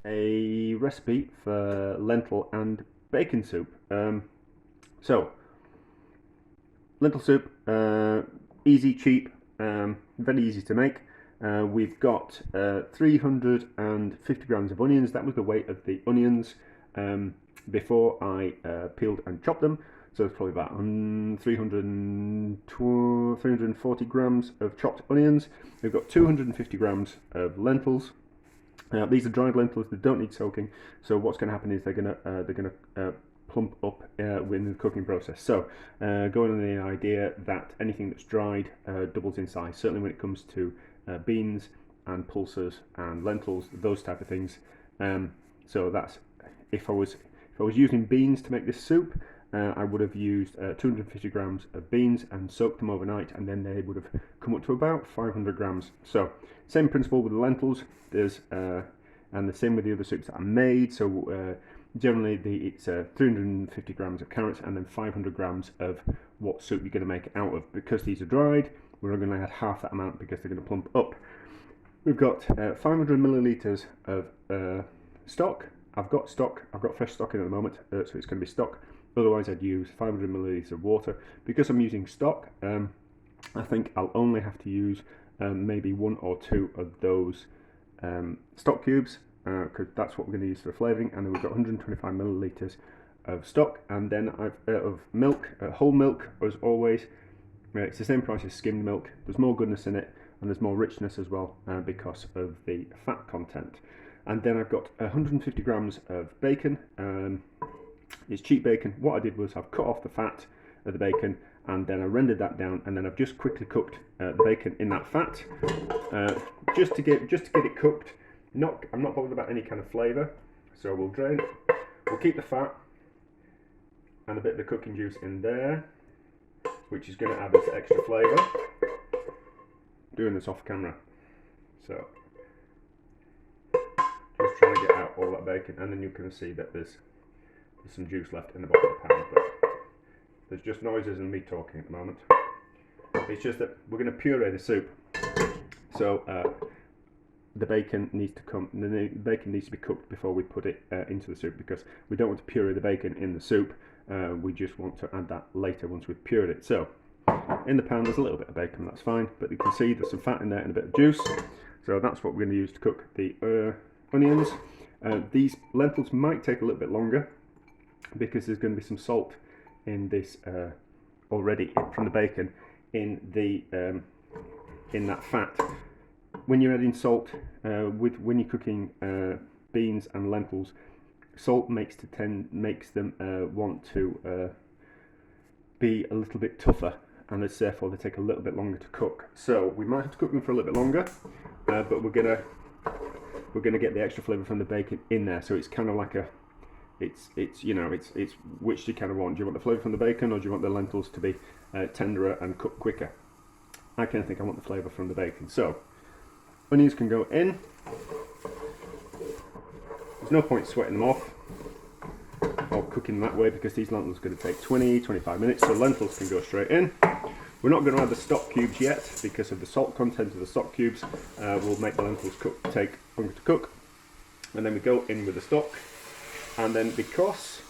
a recipe for lentil and bacon soup. So, lentil soup, easy, cheap, very easy to make. We've got 350 grams of onions. That was the weight of the onions before I peeled and chopped them. So it's probably about 340 grams of chopped onions. We've got 250 grams of lentils. These are dried lentils; they don't need soaking. So what's going to happen is they're going to plump up within the cooking process. So going on the idea that anything that's dried doubles in size. Certainly when it comes to beans and pulses and lentils, those type of things. So that's if I was using beans to make this soup. I would have used 250 grams of beans and soaked them overnight, and then they would have come up to about 500 grams. So same principle with the lentils. There's and the same with the other soups that I made. So generally it's 350 grams of carrots and then 500 grams of what soup you're going to make out of. Because these are dried, we're only going to add half that amount because they're going to plump up. We've got 500 millilitres of stock. I've got fresh stock in at the moment, so it's going to be stock. Otherwise I'd use 500 millilitres of water. Because I'm using stock, I think I'll only have to use maybe 1 or 2 of those stock cubes, because that's what we're going to use for flavouring. And then we've got 125 millilitres of stock, and then of milk, whole milk as always. It's the same price as skimmed milk. There's more goodness in it, and there's more richness as well because of the fat content. And then I've got 150 grams of bacon. It's cheap bacon. What I did was I've cut off the fat of the bacon, and then I rendered that down, and then I've just quickly cooked the bacon in that fat, just to get it cooked. I'm not bothered about any kind of flavour, so we'll drain. We'll keep the fat and a bit of the cooking juice in there, which is going to add this extra flavour. Doing this off camera, so just trying to get out all that bacon, and then you can see that there's some juice left in the bottom of the pan, but there's just noises and me talking at the moment. It's just that we're going to puree the soup, so the bacon needs to be cooked before we put it into the soup, because we don't want to puree the bacon in the soup. We just want to add that later once we've pureed it. So in the pan there's a little bit of bacon, that's fine, but you can see there's some fat in there and a bit of juice. So that's what we're going to use to cook the onions. These lentils might take a little bit longer, because there's going to be some salt in this already from the bacon in that fat. When you're adding salt when you're cooking beans and lentils, salt makes them want to be a little bit tougher, and therefore they take a little bit longer to cook. So we might have to cook them for a little bit longer, but we're gonna get the extra flavour from the bacon in there. So it's kind of like it's which do you kind of want? Do you want the flavour from the bacon, or do you want the lentils to be tenderer and cook quicker? I kind of think I want the flavour from the bacon. So onions can go in. There's no point sweating them off or cooking them that way, because these lentils are going to take 20-25 minutes. So lentils can go straight in. We're not going to add the stock cubes yet because of the salt content of the stock cubes. Will make the lentils take longer to cook. And then we go in with the stock. And then, because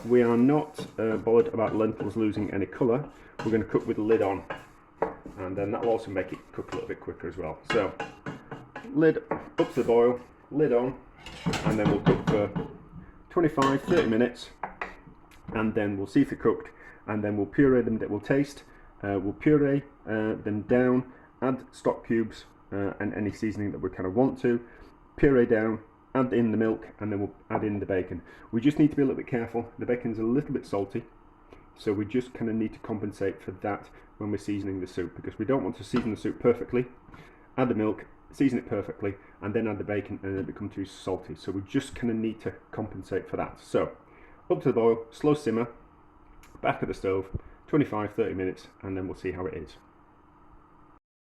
we are not bothered about lentils losing any colour, we're going to cook with the lid on, and then that will also make it cook a little bit quicker as well. So lid up to the boil, lid on, and then we'll cook for 25-30 minutes, and then we'll see if they're cooked, and then we'll puree them. That we'll taste. We'll puree them down, add stock cubes and any seasoning that we kind of want to, puree down, add in the milk, and then we'll add in the bacon. We just need to be a little bit careful. The bacon's a little bit salty, so we just kind of need to compensate for that when we're seasoning the soup, because we don't want to season the soup perfectly, add the milk, season it perfectly, and then add the bacon, and then it become too salty. So we just kind of need to compensate for that. So up to the boil, slow simmer, back of the stove, 25-30 minutes, and then we'll see how it is.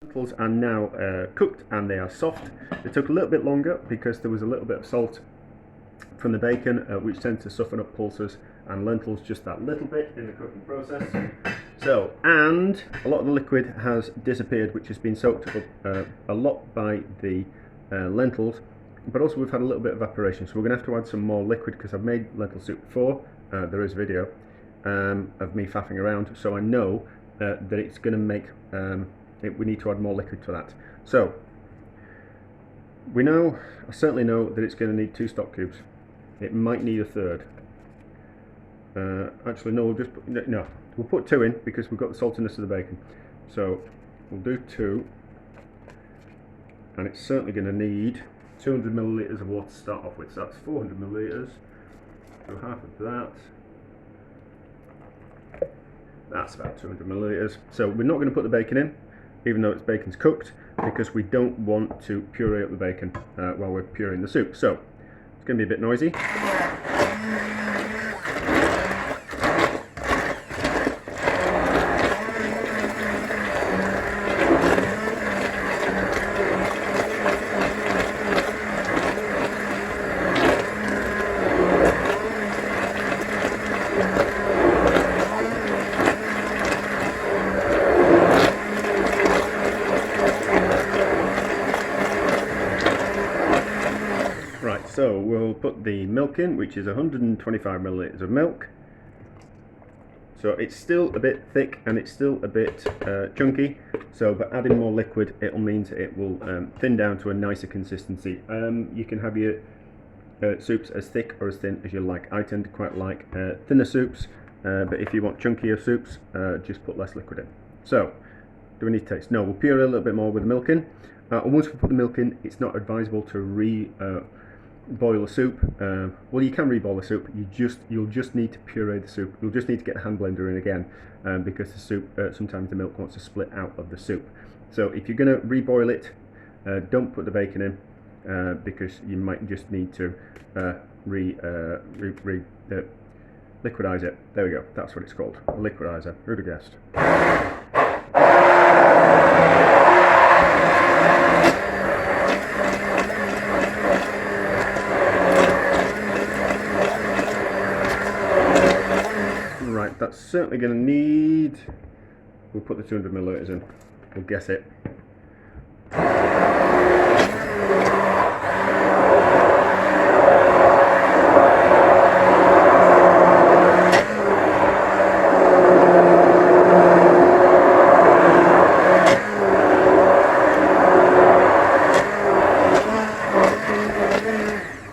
Lentils are now cooked, and they are soft. They took a little bit longer because there was a little bit of salt from the bacon, which tends to soften up pulses and lentils just that little bit in the cooking process. So, and a lot of the liquid has disappeared, which has been soaked up a lot by the lentils but also we've had a little bit of evaporation, so we're going to have to add some more liquid because I've made lentil soup before. There is a video of me faffing around, so I know that it's going to make we need to add more liquid to that. So I certainly know that it's going to need 2 stock cubes. It might need a third. Actually, no, we'll put 2 in because we've got the saltiness of the bacon. So we'll do 2, and it's certainly going to need 200 millilitres of water to start off with. So that's 400 millilitres. So half of that. That's about 200 millilitres. So we're not going to put the bacon in, even though bacon's cooked, because we don't want to puree up the bacon while we're pureeing the soup. So it's going to be a bit noisy. Right, so we'll put the milk in, which is 125 millilitres of milk. So it's still a bit thick and it's still a bit chunky, so by adding more liquid it means it will thin down to a nicer consistency. You can have your soups as thick or as thin as you like. I tend to quite like thinner soups, but if you want chunkier soups, just put less liquid in. So, do we need to taste? No, we'll puree a little bit more with the milk in. And once we put the milk in, it's not advisable to boil the soup. Well, you can reboil the soup. You'll just need to puree the soup. You'll just need to get a hand blender in again because the soup sometimes the milk wants to split out of the soup. So if you're going to reboil it, don't put the bacon in because you might just need to liquidize it. There we go. That's what it's called, a liquidizer. Who'd have guessed? Right, that's certainly going to need, we'll put the 200 millilitres in, we'll guess it.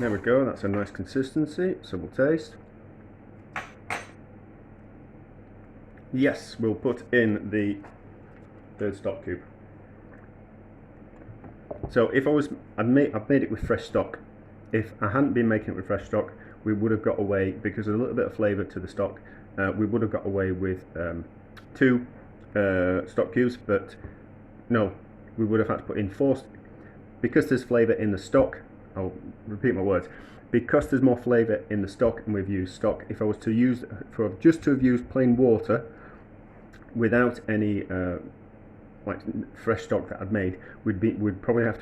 There we go, that's a nice consistency, so we'll taste. Yes, we'll put in the third stock cube. So if I've made it with fresh stock. If I hadn't been making it with fresh stock, we would have got away, because there's a little bit of flavour to the stock, we would have got away with 2 stock cubes, but no, we would have had to put in 4, because there's flavour in the stock. I'll repeat my words. Because there's more flavour in the stock and we've used stock, if I was to use, just to have used plain water without any like fresh stock that I'd made, you'd probably have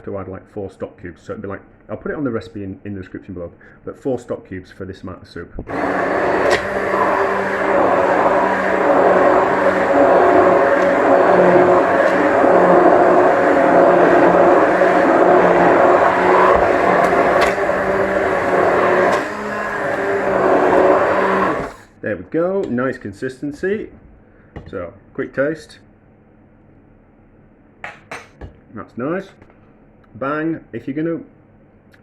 to add like 4 stock cubes. So it'd be like, I'll put it on the recipe in the description below, but 4 stock cubes for this amount of soup. There we go, nice consistency. So, quick taste. That's nice. Bang, if you're going to,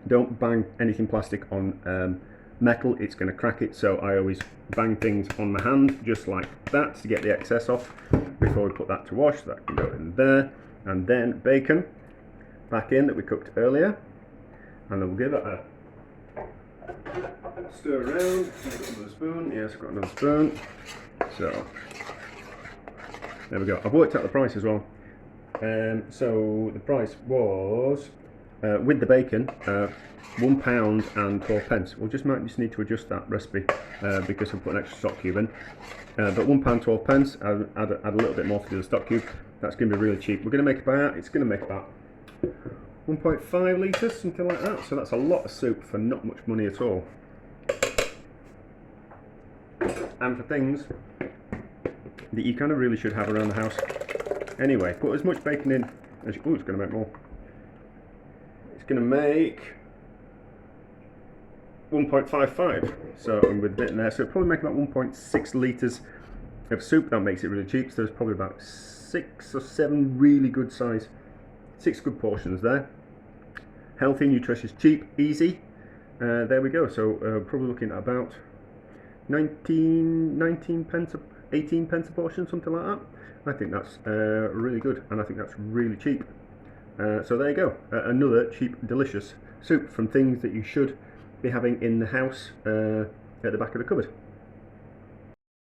don't bang anything plastic on metal, it's going to crack it. So I always bang things on my hand, just like that, to get the excess off before we put that to wash. That can go in there. And then bacon, back in, that we cooked earlier. And then we'll give it a stir around. I've got another spoon. Yes, I've got another spoon. So there we go. I've worked out the price as well. So the price was with the bacon £1 and 12 pence. We'll might just need to adjust that recipe because we'll put an extra stock cube in. But £1 12 pence. Add a little bit more for the stock cube. That's going to be really cheap. We're going to make about. It's going to make about 1.5 litres, something like that. So that's a lot of soup for not much money at all. And for things that you kind of really should have around the house. Anyway, put as much bacon in as you... Oh, it's going to make more. It's going to make 1.55. So I'm with a bit in there. So it'll probably make about 1.6 litres of soup. That makes it really cheap. So there's probably about 6 or 7 really good size, 6 good portions there. Healthy, nutritious, cheap, easy. There we go. So probably looking at about 19 pence, 18 pence a portion, something like that. I think that's really good, and I think that's really cheap. So there you go, another cheap, delicious soup from things that you should be having in the house at the back of the cupboard.